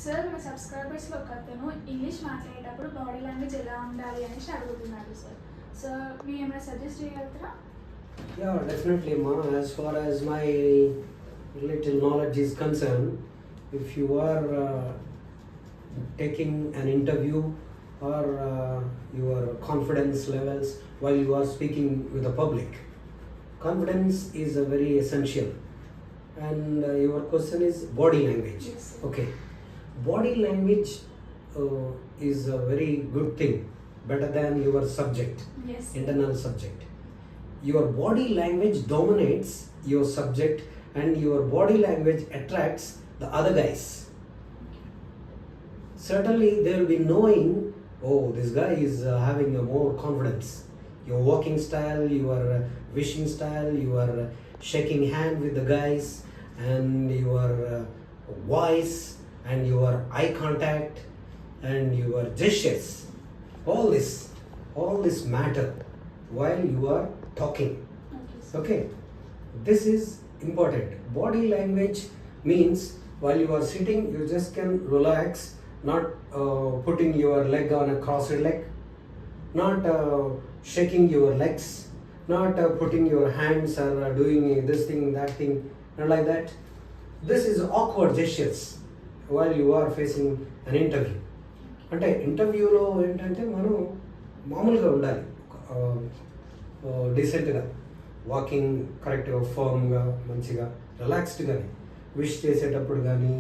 Sir మన సబ్స్క్రైబర్స్లో ఒక అతను ఇంగ్లీష్ మాట్లాడేటప్పుడు బాడీ లాంగ్వేజ్ ఎలా ఉండాలి అనేసి అడుగుతున్నాడు సార్. సో మీరు ఏమైనా సజెస్ట్ చేయగలుగుతారా? Yeah, definitely, Ma. As far as my little knowledge is concerned, if you are taking an interview or your confidence levels while you are speaking with the public, confidence is a very essential. And your question is body language. Yes, sir. Okay. Body language is a very good thing, better than your subject, Yes. internal subject. Your body language dominates your subject and your body language attracts the other guys. Certainly they will be knowing, oh, this guy is having a more confidence. Your walking style, your wishing style, your shaking hand with the guys, and your voice and your eye contact and your gestures. All this matter while you are talking. Okay, sir. Okay, this is important. Body language means while you are sitting, you just can relax, not putting your leg on a crossed leg, not shaking your legs, not putting your hands or doing this thing, that thing, not like that. This is awkward gestures while you are facing an interview. అంటే ఇంటర్వ్యూలో ఏంటంటే మనం మామూలుగా ఉండాలి, డీసెంట్గా walking కరెక్ట్గా ఫర్మ్గా మంచిగా రిలాక్స్డ్గానే wish చేసేటప్పుడు కానీ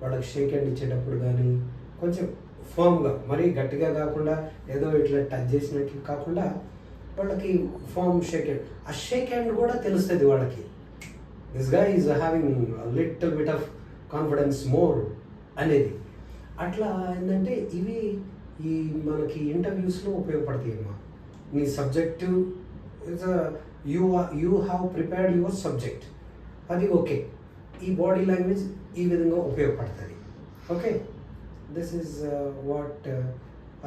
వాళ్ళకి షేక్ హ్యాండ్ ఇచ్చేటప్పుడు కానీ కొంచెం ఫర్మ్గా, మరీ గట్టిగా కాకుండా ఏదో ఇట్లా టచ్ చేసినట్లు కాకుండా వాళ్ళకి ఫర్మ్ షేక్ హ్యాండ్, ఆ షేక్ హ్యాండ్ కూడా తెలుస్తుంది వాళ్ళకి, దిస్ గా is having little bit of confidence more అనేది. అట్లా ఏంటంటే ఇవి ఈ మనకి ఇంటర్వ్యూస్లో ఉపయోగపడతాయి అమ్మా. నీ subject you have prepared your subject, అది ఓకే, ఈ బాడీ లాంగ్వేజ్ ఈ విధంగా ఉపయోగపడుతుంది. Okay, this is what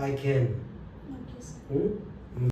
I can Okay, sir.